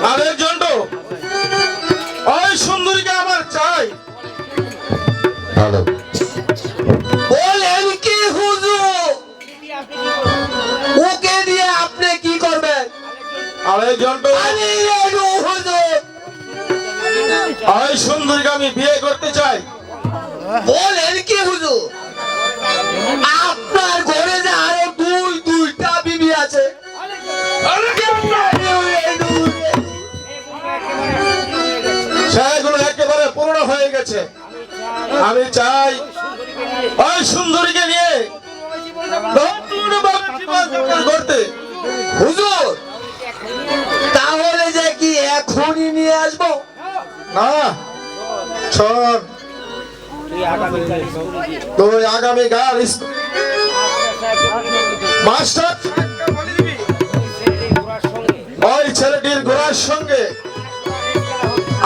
আরেকজন তো ওই সুন্দরীকে আমার চাই। ভালো বলেন কি হুজুর? ওকে দিয়ে আপনি কি করবেন? আরেকজন তো আমি রেডি হুজুর। ওই সুন্দরীকে আমি বিয়ে করতে চাই। বলেন কি হুজুর? আপনার ঘরে যে আরো দুইটা বিবি আছে। সেগুলো একেবারে পূর্ণ হয়ে গেছে। আমি চাই ওই সুন্দরীকে নিয়ে নতুনভাবে জীবনযাপন করতে। হুজুর তাহলে যে কি এখনই নিয়ে আসবো? না শোন, তুই আগামীকাল মাস্টার ওই ছেলেটির ঘোড়ার সঙ্গে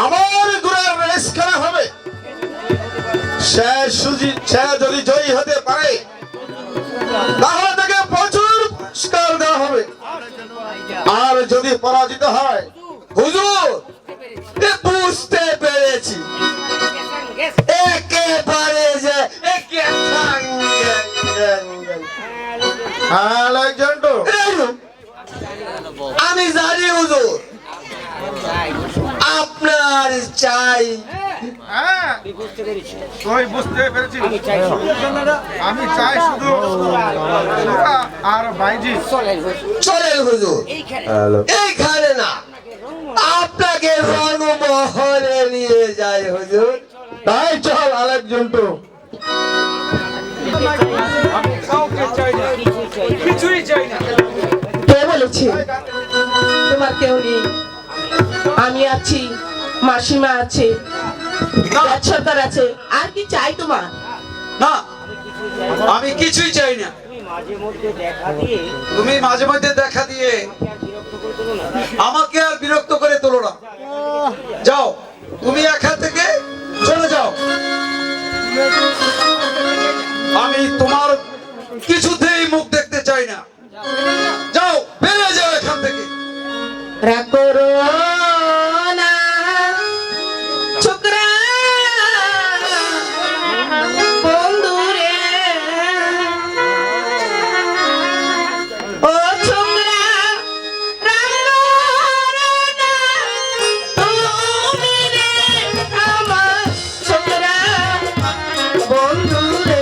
আমার ঘোড়ার রেস খেলা হবে। সে যদি জয়ী হতে পারে তাহলে তাকে প্রচুর পুরস্কার দেওয়া হবে। আর যদি পরাজিত হয়, হুজুর বুঝতে পেরেছি, একেবারে যে আমি জানি হুজুর আপনার চাই। বুঝতে পেরেছি। আমি চাই শুধু আর বাইজি চলেন হুজুর, এইখানে না, আপনাকে রণমহলে নিয়ে যায় হুজুর। তাই চল আরেকজন তো কিছুই চাই না। কে বলেছে তোমার কেউ নেই? আমি আছি, মাসিমা আছে, সরকার আছে, আর কি চাই তোমার? না, আমি কিছুই চাই না। তুমি মাঝে মধ্যে দেখা দিয়ে আমাকে আর বিরক্ত করে তোলো না। যাও, তুমি এখান থেকে চলে যাও। আমি তোমার কিছুতেই মুখ দেখতে চাই না। যাও, বেরিয়ে যাও এখান থেকে। রাগ করো না ছোকরা বন্ধুরে, ও ছোকরা রাগ করো না তুমি রে আমার ছোকরা বন্ধুরে।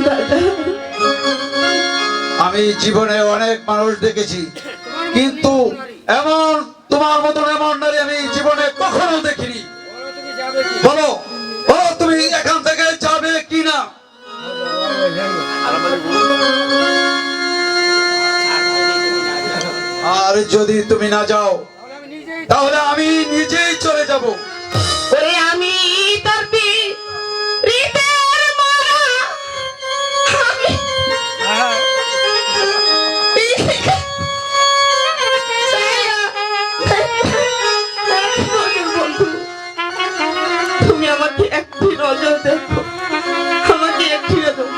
দাদা, আমি জীবনে অনেক মানুষ দেখেছি, কিন্তু এমন তোমার মতন এমন নারী আমি জীবনে কখনো দেখিনি। বলো বলো, তুমি এখান থেকে যাবে কি না? আর যদি তুমি না যাও তাহলে আমি নিজেই চলে যাব। ওরে আমি তোর হৃদয়ের মালা, আমি বন্ধু, তুমি আমাকে একটি নজর দেখো, আমাকে একটি নজর।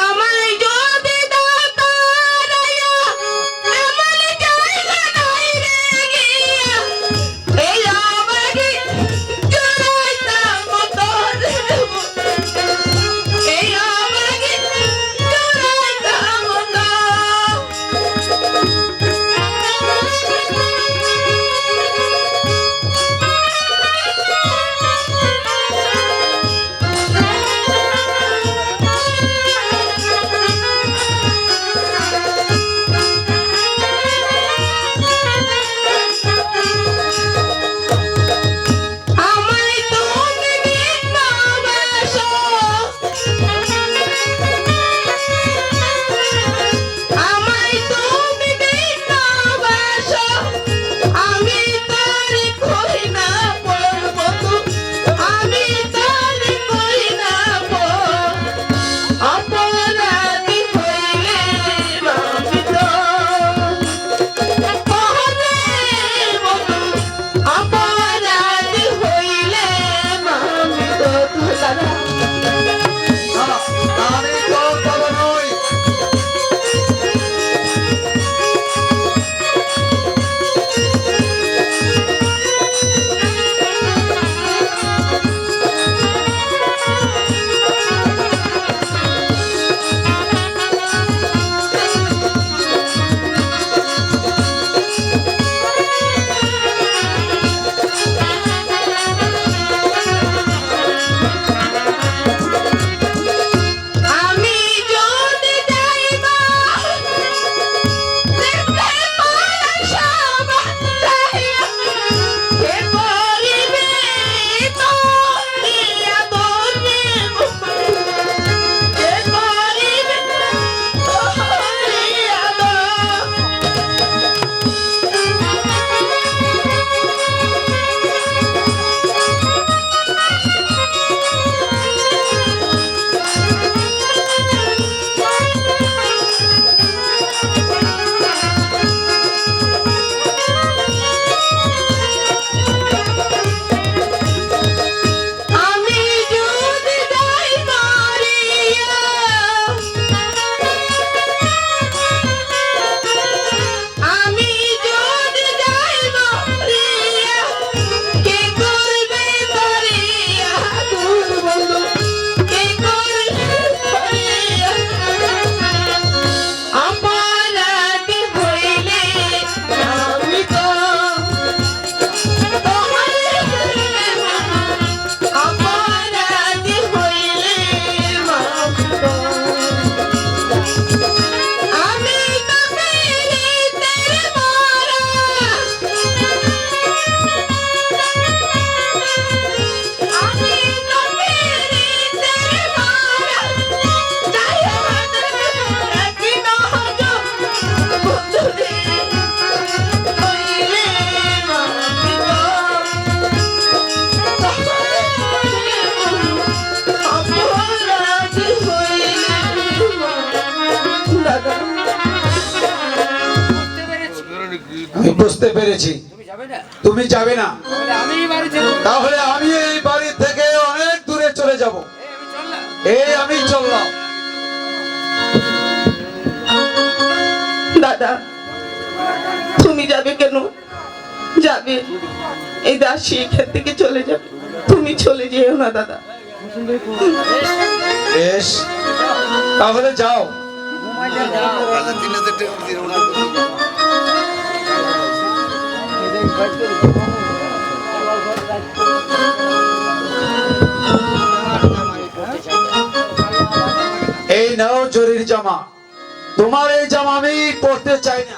আমায় যদি দাও তারাইয়া, এমন জায়গা নাই রে গিয়া, এই আমাকে জড়াইতাম তোর, এই আমাকে জড়াইতাম আমায় তুমি ভালোবাসো, আমায় তুমি ভালোবাসো, আমি তোর কই না পড়ব, আমি তোর কই না পড়ব, অপরাধী হইলে আমি তো অপরাধী হইলে আমি তো দাদা। না, আমি তোর বাবা নই। আমি যদি যাইবা দেখতে পড়াশোনা চাহিয়া, কে করিবে তো ইয়া তোরে, কে করিবে তো ইয়া তো। আমি যদি যাই মরিয়া, আমি যদি যাই মরিয়া, কে করবে মরিয়া তোর বন্ধু, কে করবে মরিয়া, অপরাধী হইলে আমি তো অপরাধী হইলে আমি তো পীড়িতের মরা, আমি তো পীড়িতের মরা, যাই আমাদের রাখি নহজ বন্ধুরে হইলে আমি তো অপরাধী হইলে দাদা। আমি বুঝতে পেরেছি তুমি যাবে না, তাহলে আমি এই বাড়ি থেকে অনেক দূরে চলে যাব। এই আমি চললাম। দাদা, তুমি যাবে কেন? যাবে, এই দাসী এখান থেকে চলে যাবে, তুমি চলে যেও না দাদা। বেশ, তাহলে যাও। নাও জরির জামা। তোমার এই জামা আমি পরতে চাই না।